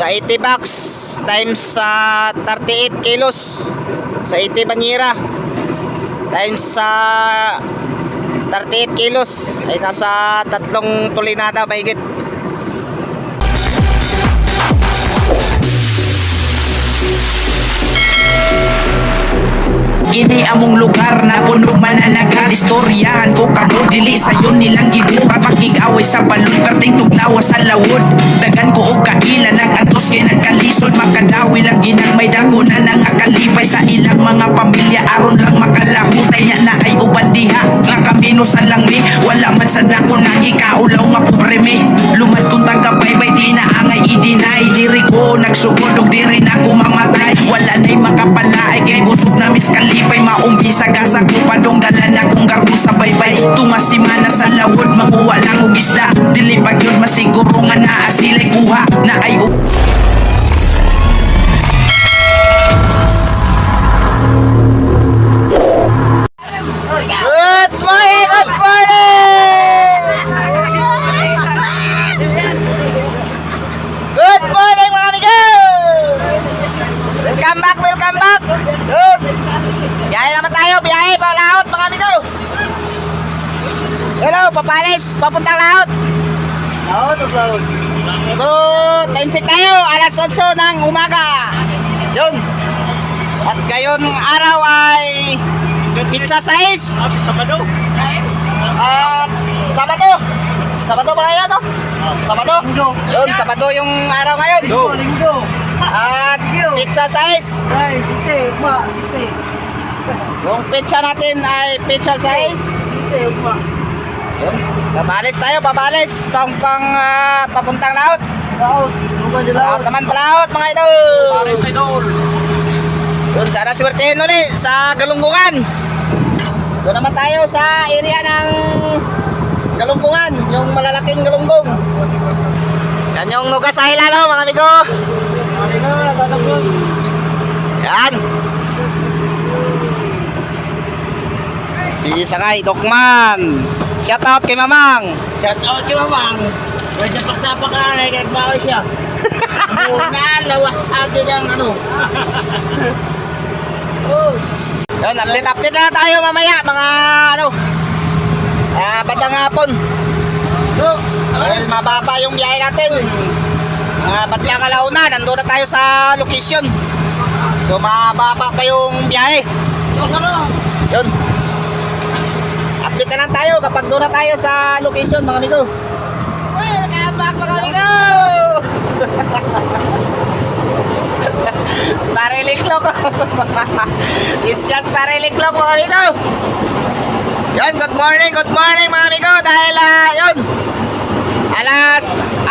Sa 80 bucks times sa 38 kilos sa 80 banyera times sa 38 kilos ay nasa 3 tulinada mahigit. Kini among lugar na puno mananaga. Istoryahan ko kamo dili sayon nilang gibuhat. Pakigaway sa balon perting tugnawa sa lawod. Dagan ko og kaila nagantos kay nagkalisod. Makadawi lang ginang may dako na nangakalipay sa ilang mga pamilya aron lang makalahutay nya na ay uban diha. Nga kamino sa langmi wala man sa dako nagikaulaw nga pobre mi. Lumad kung taga-baybay di na angay i-deny. Diri ko nagsugod og diri na ko mamatay. Wala na'y makapalaay kay busog na miskalipay. Maumbisa gasa ko padonggalan akong garbo sa baybay. Tumasimana sa lawod manguwa lang og isda. Dili pag yun masiguro nga naa sila'y kuha na ay Good morning! Good morning! Good morning mga amigo! Welcome back! Welcome back! Good! Biyahe naman tayo! Biyahe! Palaot mga amigo! Hello! Papalis! Papuntang laot! Laot o laot? So, time check tayo! Alas 8 ng umaga! Yun! At ngayon araw ay pizza size. Sabado. At Sabado. Sabado ba yan, no? Sabado. Yun, Sabado yung araw ngayon. Linggo. At pizza size. Yung pizza natin ay pizza size. Yun. Babalis tayo, babalis. Papuntang laot. Laot naman palaot, mga idol. Yun, sana swertehin ulit sa Galunggungan. Doon naman tayo sa area ng Galunggungan, yung malalaking galunggong. Yan yung nugas sa hilalo mga amigo. Yan. Si Sangay Dokman. Shout out kay Mamang. Shout out kay Mamang. May sapak-sapak ka na, nagbawi siya. Muna, lawas agad ang ano. Yun, update na tayo mamaya mga bandang hapon. Dahil mababa yung biyahe natin. Bandang alauna, nandun na tayo sa location. So mababa pa yung biyahe. Yun. Update na lang tayo kapag doon na tayo sa location mga amigo. Welcome back mga amigo! Pariliklok. It's just pariliklok mga amigo. Yun, good morning mga amigo. Dahil yun,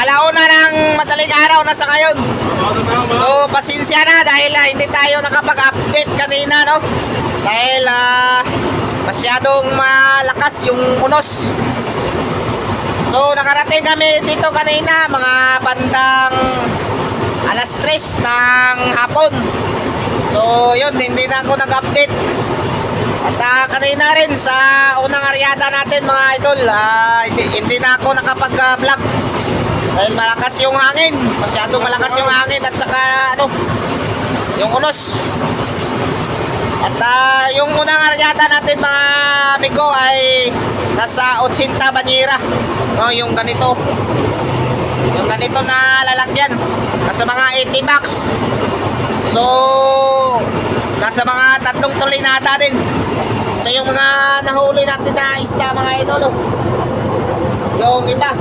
alauna ng madaling araw na sa ngayon. So pasensya na dahil hindi tayo nakapag-update kanina, no? Dahil masyadong malakas yung unos. So nakarating kami dito kanina mga bandang alas 3 ng hapon. So yun, hindi na ako nag-update. At kanina rin sa unang aryada natin mga idol, hindi na ako nakapag-vlog dahil malakas yung hangin. Masyadong malakas yung hangin at saka yung unos. At yung unang aryada natin mga amigo ay nasa 80 banyera, yung ganito na lalagyan, nasa mga 80 bucks. So nasa mga 3 tulinada din. Ito yung mga nahuli natin na isda mga idol. Yung iba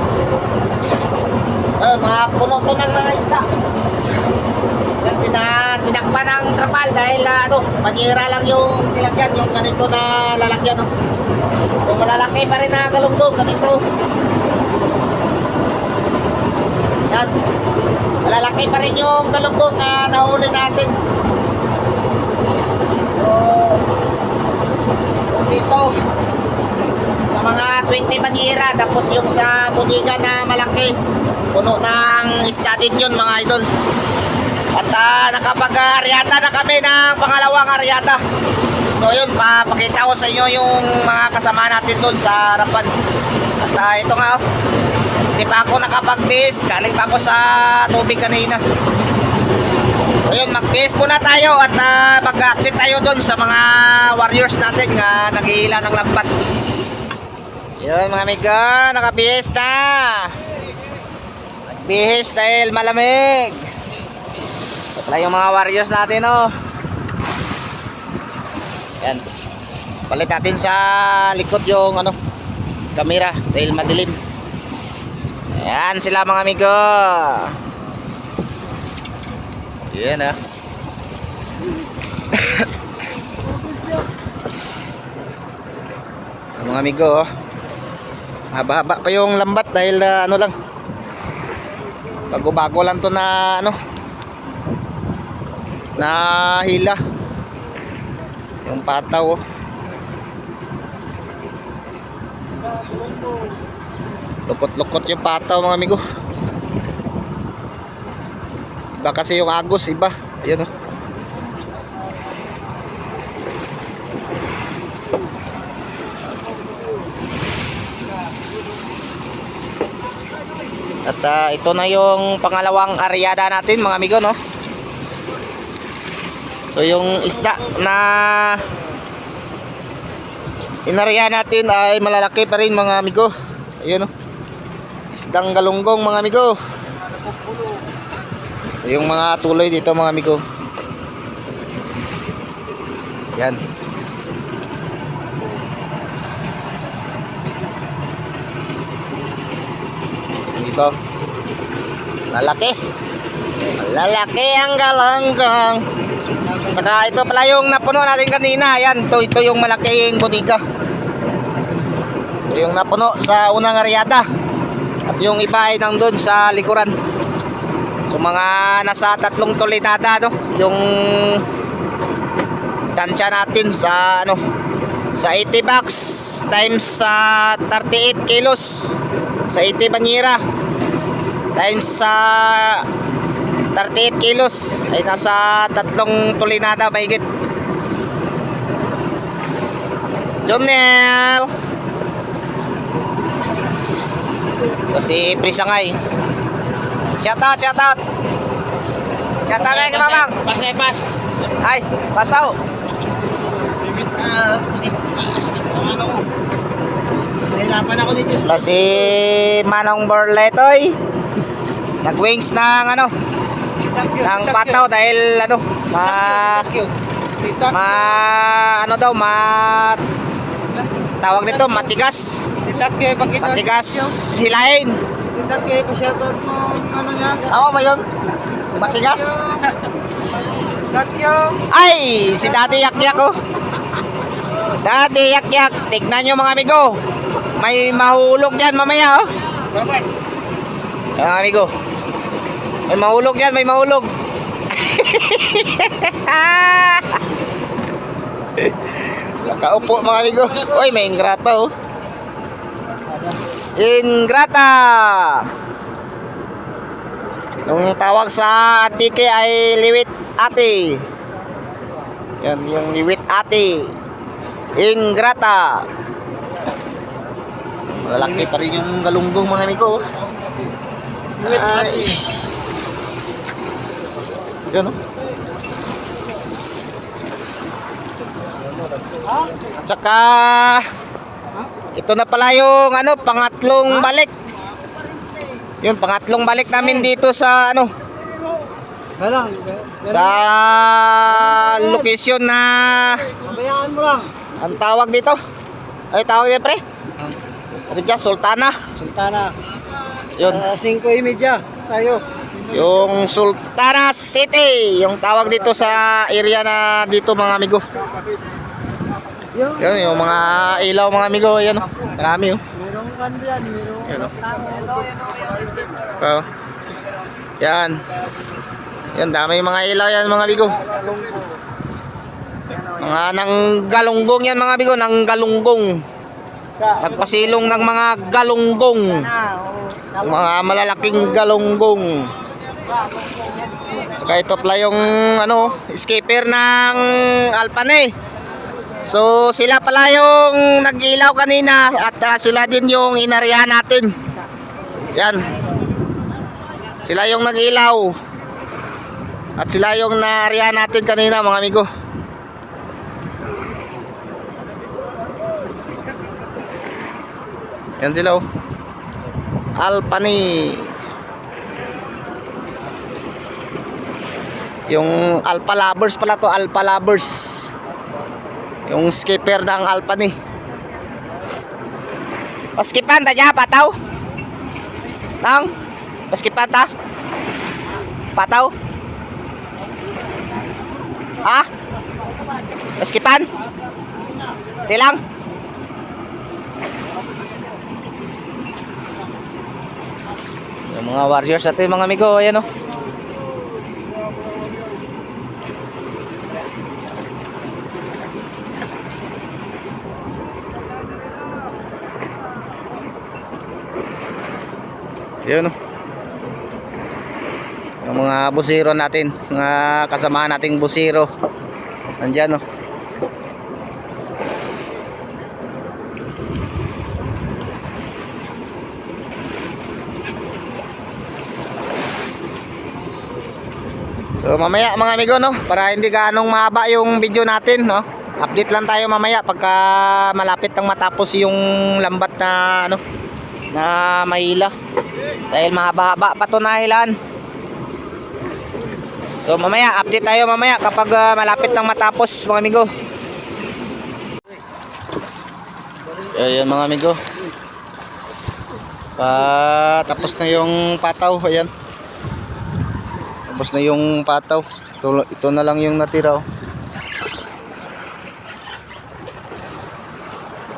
mga puno to ng mga isda. Tinakpan ng trapal dahil banyera lang yung nilagyan, yung ganito na lalagyan. So malalaki pa rin na galunggong ganito. Yan. Malalaki pa rin yung galunggong na nahuli natin. So dito sa mga 20 banyera, tapos yung sa budiga na malaki, puno ng isda din yun mga idol. At nakapag-aryata na kami ng pangalawang aryata. So yun, papakita ko sa inyo yung mga kasama natin doon sa harapan. At ito nga, Hindi pa ako nakapag-base. Galing pa ako sa tubig kanina. So yun, mag-base muna tayo at mag-update tayo doon sa mga warriors natin nga nag-iila ng lambat. Yun mga amigo, nakabihis na. Nagbihis dahil malamig. Ito pala yung mga warriors natin, oh. Yan. Palit natin sa likod yung ano, kamera dahil madilim. Ayan sila mga amigo. Yan ah. Mga amigo, oh. Haba-haba pa yung lambat dahil ano lang, bago-bago lang to na ano, na hila yung pataw, oh. Lukot-lukot yung pataw mga amigo. Iba kasi yung agos, iba. Ayan, oh. At ito na yung pangalawang aryada natin mga amigo, no? So yung isda na inarya natin ay malalaki pa rin mga amigo. Ayun, no? Isdang galunggong mga amigo. Yung mga tuloy dito mga amigo. Yan. Dito. Lalaki. Lalaki ang galunggong. Saka ito pala yung napuno natin kanina. Yan, ito yung malaking bodega. Ito yung napuno sa unang aryada. At yung iba ay nandun sa likuran. So mga nasa 3 tulinada, no? Yung tansya natin sa ano, sa 80 bucks times sa 38 kilos sa 80 banyera times sa 38 kilos ay nasa 3 tulinada mahigit. Jonel kasi Prisangay. Shout out, shout out. Shout out kay Mamang. Pas na pas. Ay, pasaw. Nahirapan ako dito. Wala si Manong Borletoy. Nag-wings ng ano, ng pataw dahil ano, ano daw, tawag nito, matigas. Matigas hilahin. Tindak kayo pa shoutout mo ano niya. Tama ba yun? Matigas? Dakyo. Ay, si Daddy Yak-Yak, oh. Daddy Yak-Yak, tignan nyo mga amigo. May mahulog dyan mamaya, oh. Mga amigo, may mahulog dyan, may mahulog. Nakaupo mga amigo. Uy, may ingrata, oh. Ingrata. Yung tawag sa atike ay liwit ate. Yan yung liwit ate. Ingrata. Malaki pa rin yung galunggong mga amigo. Liwit ate. Yan, oh. At saka ito na pala yung ano, pangatlong balik. Yung pangatlong balik namin dito sa ano, sa location na Bayaan mo lang. ang tawag dito. Ay tawag dito pre. Ano dyan? Sultana. Sultana. Yun. 5:30 tayo. Yung Sultana City. Yung tawag dito sa area na dito mga amigo. Yan yung mga ilaw mga amigo. Yan o. Marami o. Merong kan diyan, merong. Yan o. Oh. Yan. Yan dami yung mga ilaw yan mga amigo. Mga nang galunggong yan mga amigo. Nang galunggong. Nagpasilong ng mga galunggong. Mga malalaking galunggong. Saka ito pala yung ano, skipper ng Alpane. So sila pala yung nag-ilaw kanina at sila din yung inaryahan natin. Yan. Sila yung nag-ilaw. At sila yung naarihan natin kanina mga amigo. Yan sila oh. Alpani. Yung Alpha Lovers pala to, Alpha Lovers. Yung skipper ng Alpani. Paskipan ta dya, pataw. Nang? Paskipan ta? Pataw? Ha? Paskipan? Tilang? Yung mga warriors natin mga amigo, ayan o. Yun o. Yung mga busiro natin, mga kasama nating busiro. Nandyan o. So mamaya mga amigo no, para hindi gaanong mahaba yung video natin no. Update lang tayo mamaya pagka malapit nang matapos yung lambat na ano na mahila. Dahil mahaba-haba pa to na hilan. So mamaya update tayo mamaya kapag malapit nang matapos mga amigo. Ayan mga amigo. Tapos na yung pataw, ayan. Tapos na yung pataw. Ito na lang yung natira oh.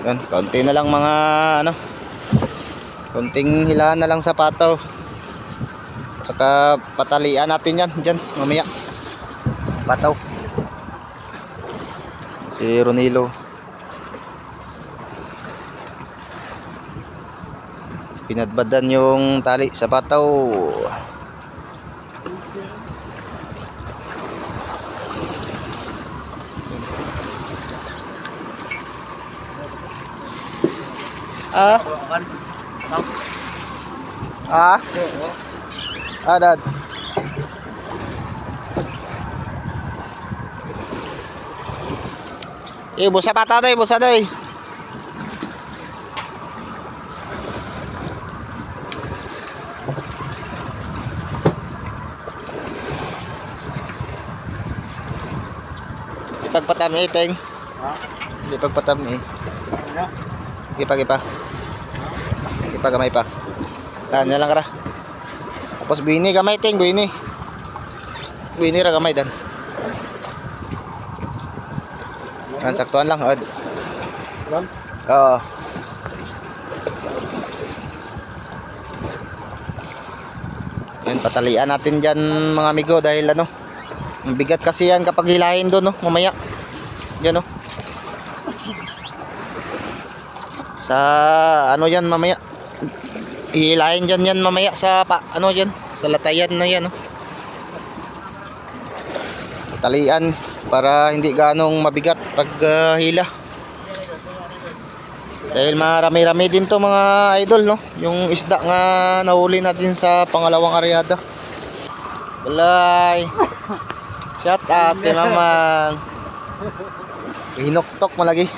Yan, kaunti na lang mga ano. Konting hilaan na lang sa pataw. Saka patalian natin yan dyan mamaya. Pataw. Si Ronilo. Pinadbadan yung tali sa pataw. Ah? Ah? Ah, dad. Busa pataw doy, busa doy. Pagpatami teng. Ha? Di pagpatami. Gipa. Gipa gamay pa. Tanya lang kara. Tapos buini gamay ting, buini. Buini ra gamay dan. Kan saktuan lang od. Oo. Yan patalian natin diyan mga amigo dahil ano, ang bigat kasi yan kapag hilahin doon no, mamaya. Yan no. Sa ano yan mamaya. Hihilahin dyan yan mamaya sa ano yan, sa latayan na yan no? Talian para hindi ganong mabigat pag hila. Dahil marami-rami din to mga idol no, yung isda nga nahuli natin sa pangalawang aryada. Balay. Shout out kay mamang. Hinoktok malagi.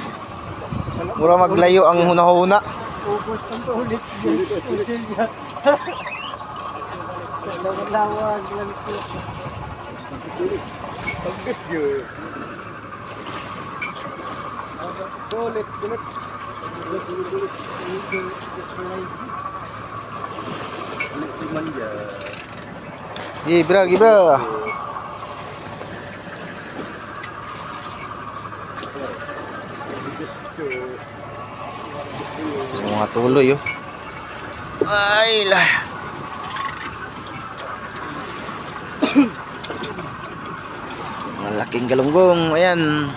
Mura maglayo ang hunahuna. Ubus ng ulit. Usil niya. Lawag lang ito. Pagkas yun. Ulit. Gibra. Mga tuloy oh. Ay lah. Malaking galunggong, ayan.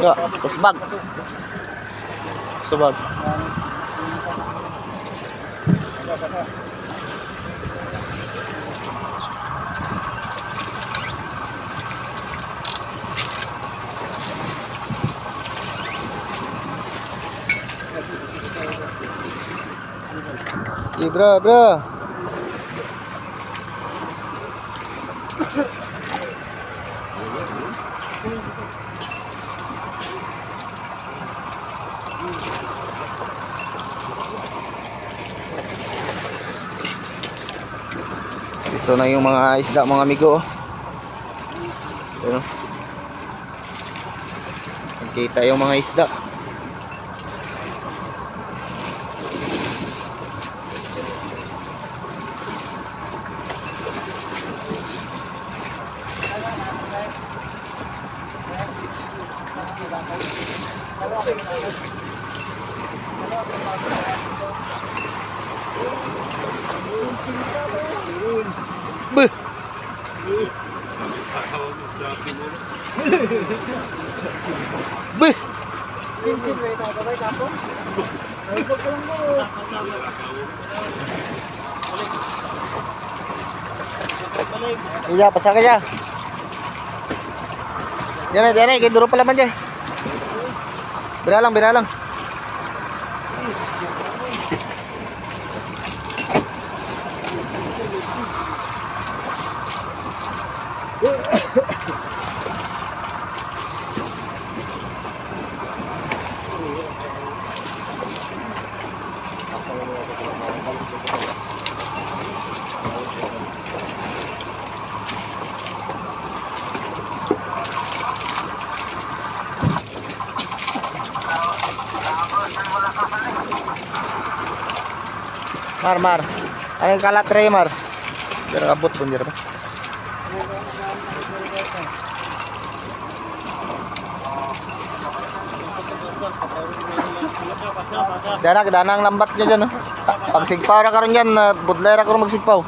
Ya, kusbag. Kusbag. Bro. Ito na yung mga isda mga amigo. Ayun. Nakita yung mga isda. Beuh. Beuh. Iya, pasang aja. Jangan, kayak dulu pala man dyan. Biralang. Mar. Ano yung kalat tray, Mar? Biar kabut pun dira pa. Danang lambat niya dyan, no? Pag sigpaw na karon dyan, budlay na karon magsigpaw.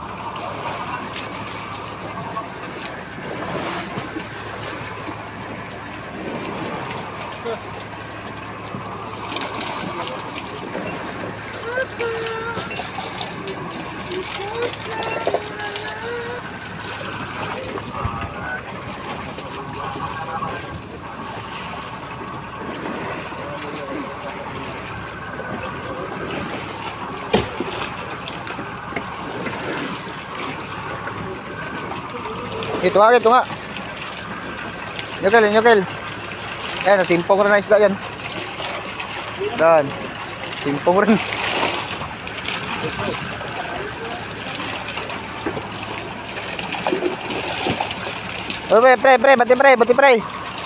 Ito nga. Nyokil. Ayan, nasimpong rin na isda yan. Dan. Simpong rin. Oh, pre, bati pre.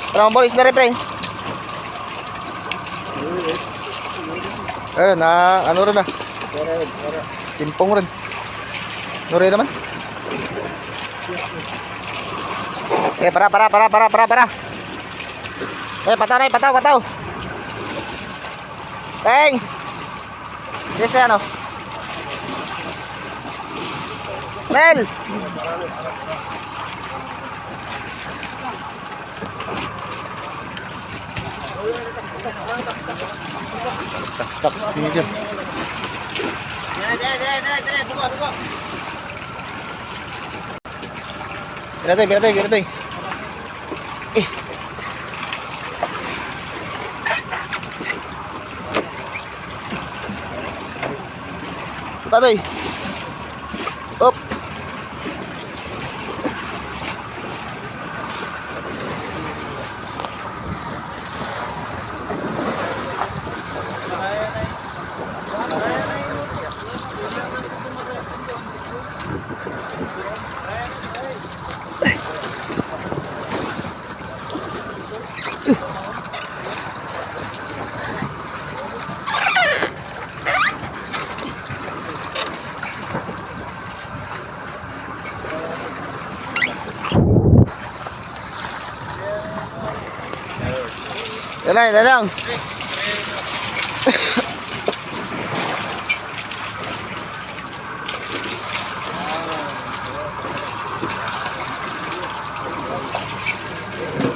Para mabol isda rin, pre. Ayan, ano rin na. Simpong rin. Ano rin naman? Eh, para. Pataw. Teng. Yes, ano? Mel. Tak sini dia. Dere, suko. Biar tu. Patoy. Op. Dalang.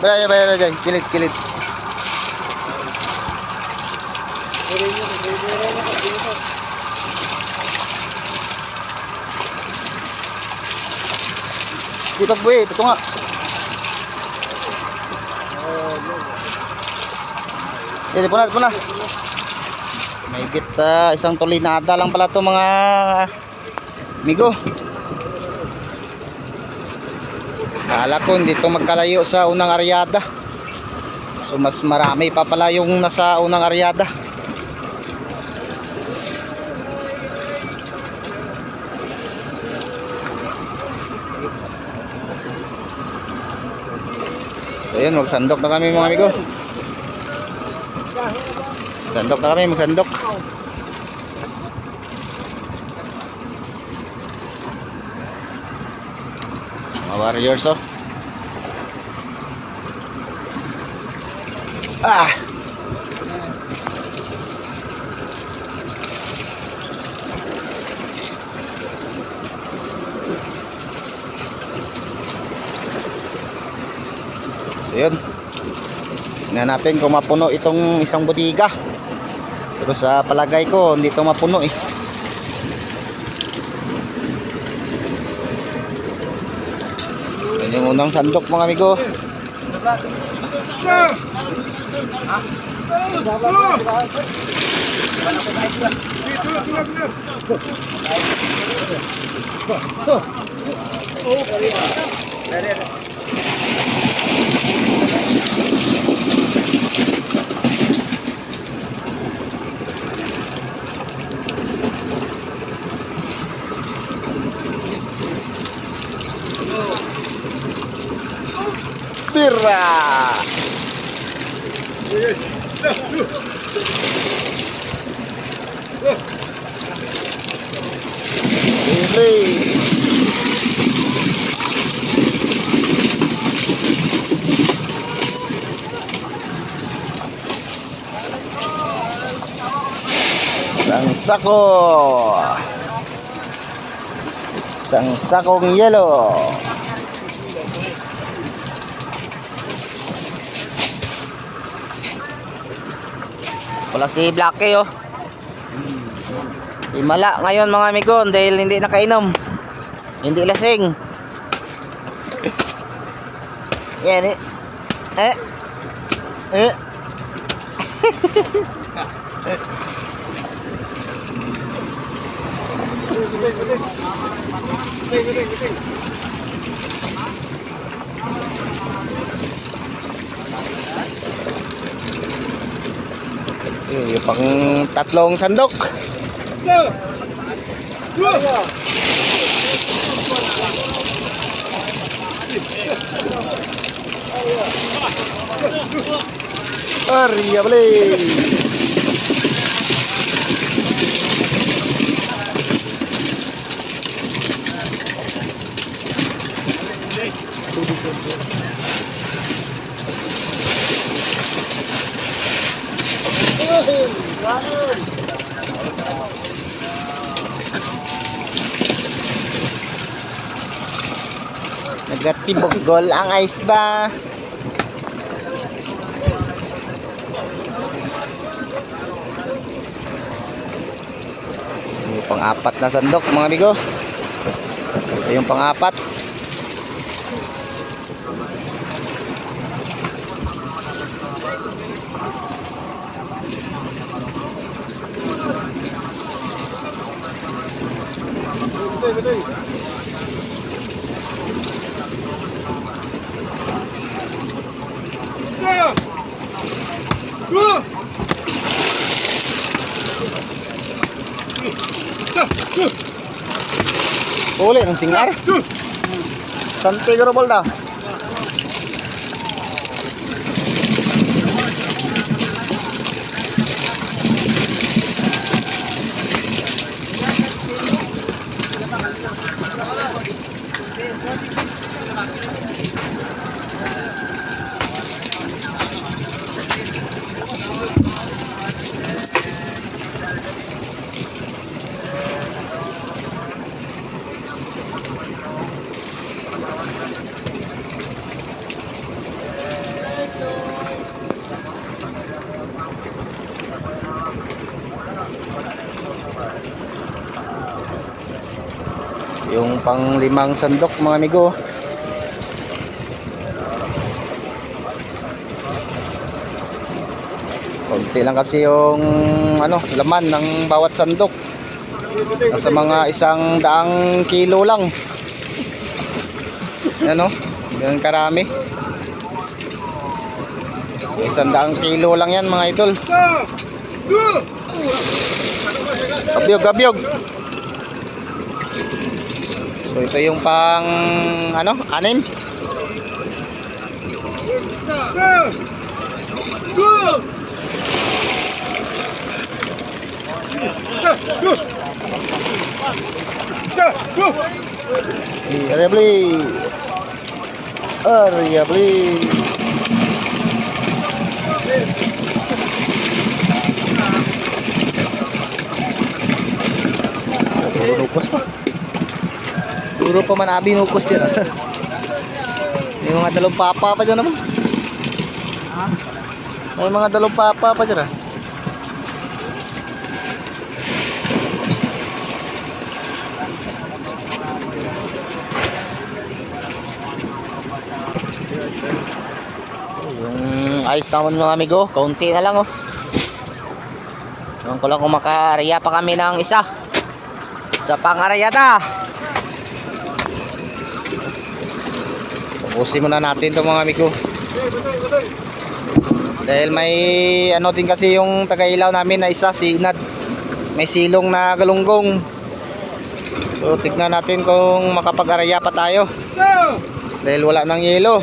Bayar aja, kilit. Di pagbuhi, ito nga. Ito po na. May isang tulinada lang pala to mga amigo. Kala ko hindi to magkalayo sa unang aryada. So mas marami pa pala yung nasa unang aryada. So yun, magsandok na kami mga amigo. Magsandok. Mga warriors oh. So yun. Tingnan natin kung mapuno itong isang bodega. Pero sa palagay ko hindi ito mapuno eh. Yan yung unang sandok mga amigo. Pira. Isang sakong yelo. Wala si Blackie oh. Himala ngayon mga amigo dahil hindi nakainom. Hindi lasing. Yan eh. Yung pang tatlong sandok. Arya beli. Nagatibog gol ang ice ba? Yung pang-apat na sandok mga amigo. Ito yung pang-apat. Uli ng singar. Stante gurubol daw. Yung pang 5 sandok mga amigo. Konti lang kasi yung laman ng bawat sandok. Nasa mga 100 kilo lang. Yan o, yan karami. 100 kilo lang yan mga idol. Gabyog, gabyog. So ito yung pang 6. Area beli. Nukos pa. Puro pa man abi nukos yan. May mga dalawang papa pa dyan naman. May mga dalawang papa pa dyan. Yung ice naman mga amigo, kaunti na lang oh. Ewan ko lang kung makaaraya pa kami ng isa. Sa pangarayada. Ubusin muna natin to mga amigo. Dahil may din kasi yung taga-ilaw namin na isa, si Inad. May silong na galunggong. So tignan natin kung makapag-araya pa tayo. Dahil wala nang yelo.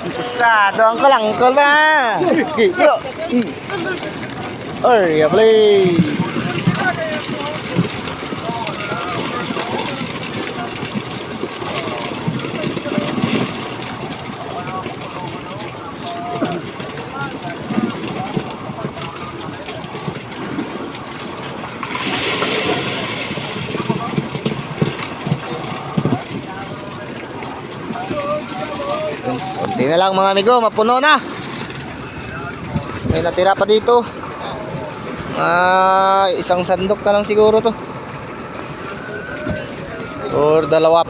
Pusado ang kalangkol ba? Gilo. Area play. Konti na lang mga amigo, mapuno na. May natira pa dito. 1 sandok na lang siguro to. Or dalawa.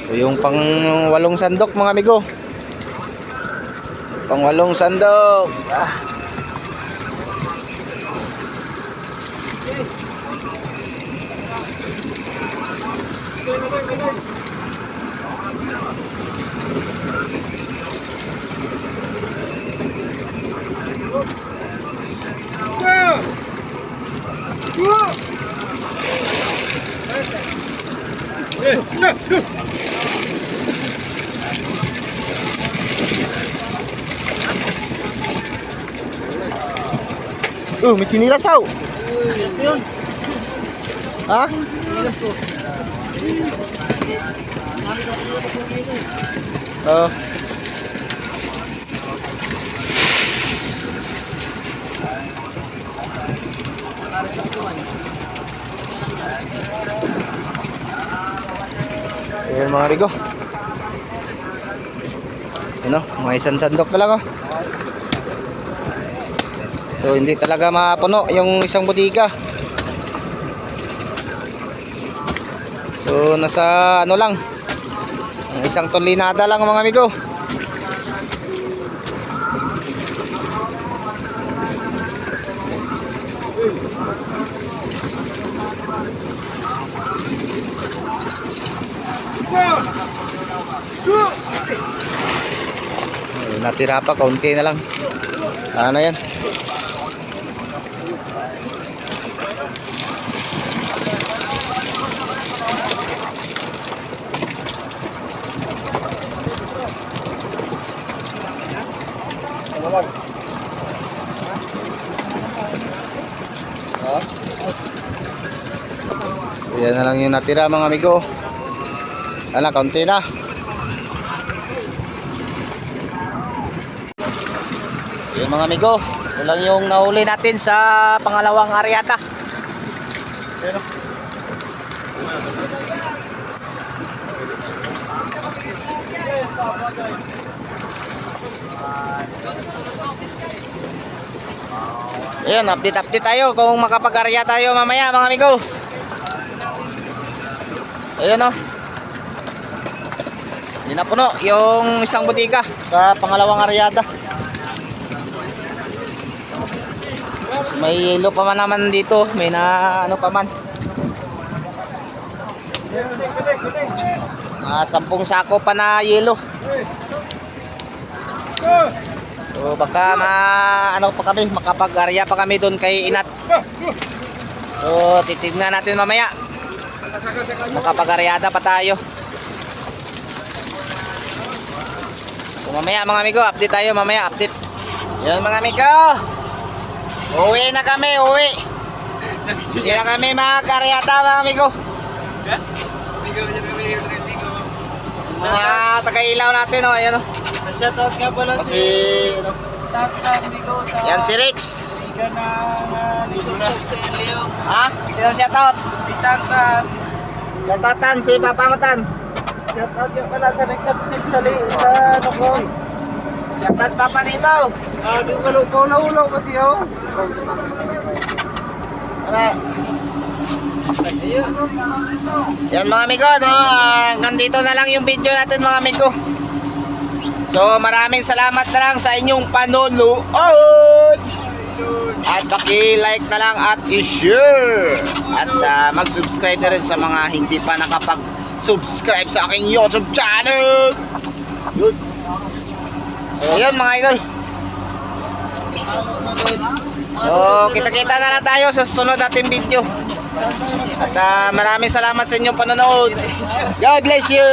So yung pang 8 sandok mga amigo. Pang 8 sandok. May sinilas aw. Ha? Oh. Ayan mga rigo. Mga 1 sandok na lang oh. So hindi talaga mapuno yung isang butika. So nasa lang, 1 tonelada lang mga amigo. Natira pa, kaunti na lang. Ano yan? Yan na lang yung natira mga amigo. Kaunti na. Okay mga amigo, ito lang yung nahuli natin sa pangalawang aryata. Ayun, update tayo kung makapag-arya tayo mamaya mga amigo. Ayun o. Hindi na puno yung isang butika sa pangalawang aryata. May yelo pa man naman dito, may na ano pa man. 10 sako pa na yelo. So baka ano pa kami, makapag-arya pa kami doon kay Inat. So titignan natin mamaya. Makapag-aryada pa tayo. So mamaya mga amigo, update tayo mamaya, update. Yun mga amigo. Uwi na kami, uwi. Hindi na kami makakaryata mga amigo. Mga taga-ilaw natin o, ayan o. Shoutout nga pala Si, ano, yan si Rex. Ha? Sino shoutout? Si Tantan. Shoutoutan si Papangutan. Shoutout nga pala sa nagsubsib sa ano ko. Shoutout si Papa Nibaw. Di ko ikaw na ulo kasi oh. Para. Yan mga amigo, no? Hanggang dito na lang yung video natin mga amigo. So maraming salamat na lang sa inyong panonood. At paki-like na lang at i-share. At mag-subscribe na rin sa mga hindi pa nakapag-subscribe sa aking YouTube channel. Yun. So yun mga idol. So kita-kita na lang tayo sa susunod nating video. At maraming salamat sa inyong panonood. God bless you.